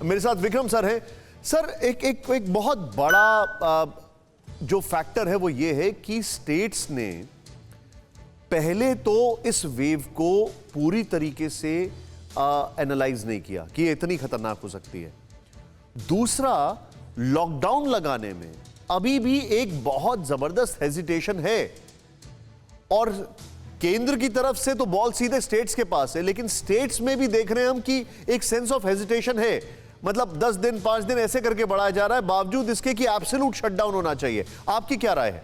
मेरे साथ विक्रम सर हैं। सर एक बहुत बड़ा जो फैक्टर है वो ये है कि स्टेट्स ने पहले तो इस वेव को पूरी तरीके से एनालाइज नहीं किया कि ये इतनी खतरनाक हो सकती है। दूसरा, लॉकडाउन लगाने में अभी भी एक बहुत जबरदस्त हेजिटेशन है और केंद्र की तरफ से तो बॉल सीधे स्टेट्स के पास है, लेकिन स्टेट्स में भी देख रहे हैं हम कि एक सेंस ऑफ हेजिटेशन है। मतलब 10 दिन 5 दिन ऐसे करके बढ़ाया जा रहा है, बावजूद इसके कि एब्सोल्यूट शटडाउन होना चाहिए। आपकी क्या राय है?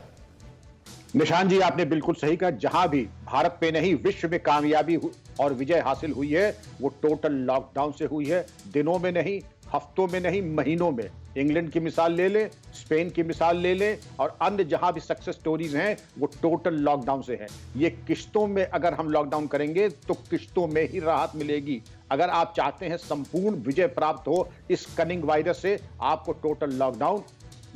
निशान जी, आपने बिल्कुल सही कहा। जहां भी भारत पे नहीं विश्व में कामयाबी और विजय हासिल हुई है वो टोटल लॉकडाउन से हुई है। दिनों में नहीं, हफ्तों में नहीं, महीनों में। इंग्लैंड की मिसाल ले लें, स्पेन की मिसाल ले लें और अन्य जहां भी सक्सेस स्टोरीज हैं वो टोटल लॉकडाउन से है। ये किश्तों में अगर हम लॉकडाउन करेंगे तो किश्तों में ही राहत मिलेगी। अगर आप चाहते हैं संपूर्ण विजय प्राप्त हो इस कनिंग वायरस से, आपको total lockdown,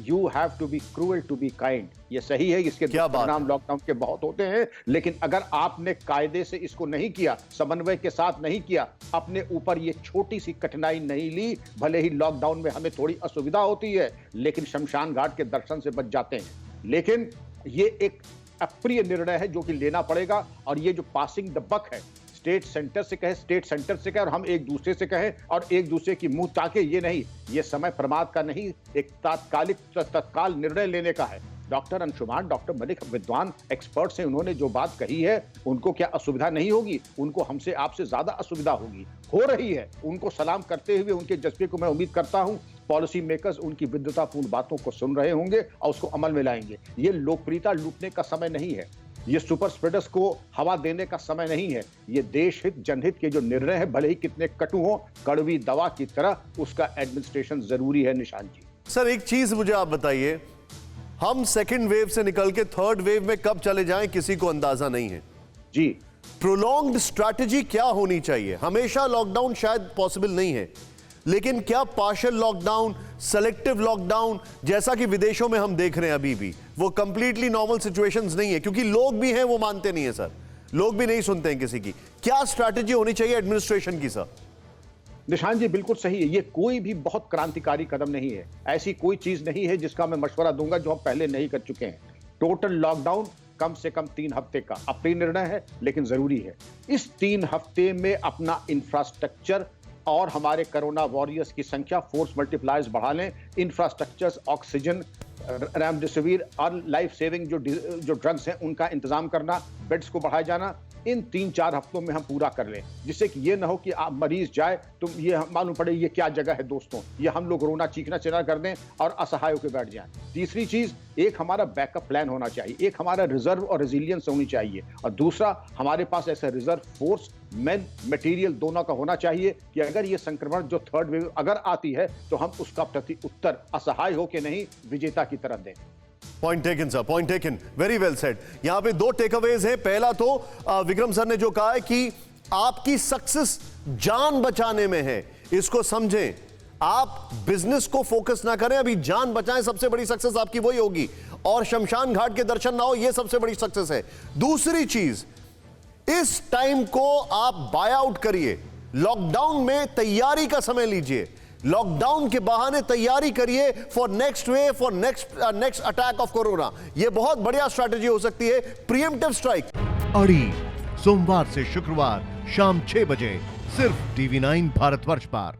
you have to be cruel to be kind. ये सही है, इसके परिणाम लॉकडाउन के बहुत होते हैं, लेकिन अगर आपने कायदे से इसको नहीं किया, समन्वय के साथ नहीं किया, अपने ऊपर ये छोटी सी कठिनाई नहीं ली, भले ही लॉकडाउन में हमें थोड़ी असुविधा होती है लेकिन शमशान घाट के दर्शन से बच जाते हैं। लेकिन ये एक अप्रिय निर्णय है जो कि लेना पड़ेगा। और ये जो पासिंग द बक है, स्टेट सेंटर से कहे, स्टेट सेंटर से कहे और हम एक दूसरे से कहें और एक दूसरे की मुंह ताके, ये नहीं, ये समय प्रमाद का नहीं, एक तत्काल निर्णय लेने का है। डॉक्टर अंशुमान, डॉक्टर मलिक विद्वान एक्सपर्ट्स हैं, उन्होंने जो बात कही है, उनको क्या असुविधा नहीं होगी? उनको हमसे आपसे ज्यादा असुविधा होगी, हो रही है। उनको सलाम करते हुए उनके जज्बे को मैं उम्मीद करता हूं पॉलिसी मेकर्स उनकी विद्वतापूर्ण बातों को सुन रहे होंगे और उसको अमल में लाएंगे। ये लोकप्रियता लूटने का समय नहीं है, ये सुपर स्प्रेडर्स को हवा देने का समय नहीं है। ये देश हित, जनहित के जो निर्णय है, भले ही कितने कटु हो, कड़वी दवा की तरह उसका एडमिनिस्ट्रेशन जरूरी है। निशान जी, सर एक चीज मुझे आप बताइए, हम सेकेंड वेव से निकल के थर्ड वेव में कब चले जाएं किसी को अंदाजा नहीं है जी। प्रोलॉन्ग्ड स्ट्रैटेजी क्या होनी चाहिए? हमेशा लॉकडाउन शायद पॉसिबल नहीं है, लेकिन क्या पार्शियल लॉकडाउन, सेलेक्टिव लॉकडाउन, जैसा कि विदेशों में हम देख रहे हैं अभी भी, वो कंप्लीटली नॉर्मल सिचुएशंस नहीं है? क्योंकि लोग भी हैं वो मानते नहीं है सर, लोग भी नहीं सुनते हैं किसी की। क्या स्ट्रैटेजी होनी चाहिए एडमिनिस्ट्रेशन की सर? निशान जी बिल्कुल सही है, ये कोई भी बहुत क्रांतिकारी कदम नहीं है। ऐसी कोई चीज नहीं है जिसका मैं मशवरा दूंगा जो हम पहले नहीं कर चुके हैं। टोटल लॉकडाउन कम से कम 3 हफ्ते का अपनी निर्णय है, लेकिन जरूरी है इस 3 हफ्ते में अपना इंफ्रास्ट्रक्चर और हमारे कोरोना वॉरियर्स की संख्या, फोर्स मल्टीप्लायर्स बढ़ा लें। इंफ्रास्ट्रक्चर्स, ऑक्सीजन, रेमडेसिविर और लाइफ सेविंग जो ड्रग्स हैं उनका इंतजाम करना, बेड्स को बढ़ाया जाना, इन 3-4 हफ्तों में हम पूरा कर लें, जिससे कि ये ना हो कि आप मरीज जाए तो ये मालूम पड़े ये क्या जगह है दोस्तों, ये हम लोग रोना चीखना चिल्ला कर दें और असहाय होकर बैठ जाएं। तीसरी चीज, एक हमारा बैकअप प्लान होना चाहिए, एक हमारा रिजर्व और रेजिलियंस होनी चाहिए, और दूसरा हमारे पास ऐसा रिजर्व फोर्स, मैन, मटेरियल दोनों का होना चाहिए कि अगर ये संक्रमण जो थर्ड वेव अगर आती है तो हम उसका प्रति उत्तर असहाय होकर नहीं, विजेता की तरह दें। Point taken sir, point taken, very well said. यहां पे 2 टेकअवेज हैं। पहला तो विक्रम सर ने जो कहा है कि आपकी सक्सेस जान बचाने में है, इसको समझें। आप बिजनेस को फोकस ना करें, अभी जान बचाएं, सबसे बड़ी सक्सेस आपकी वही होगी। और शमशान घाट के दर्शन ना हो, यह सबसे बड़ी सक्सेस है। दूसरी चीज, इस टाइम को आप बाय आउट करिए, लॉकडाउन में तैयारी का समय लीजिए, लॉकडाउन के बहाने तैयारी करिए for next wave, for next attack of corona. यह बहुत बढ़िया स्ट्रैटेजी हो सकती है, प्रीएम्प्टिव स्ट्राइक। अड़ी सोमवार से शुक्रवार शाम 6 बजे सिर्फ TV9 भारतवर्ष पर।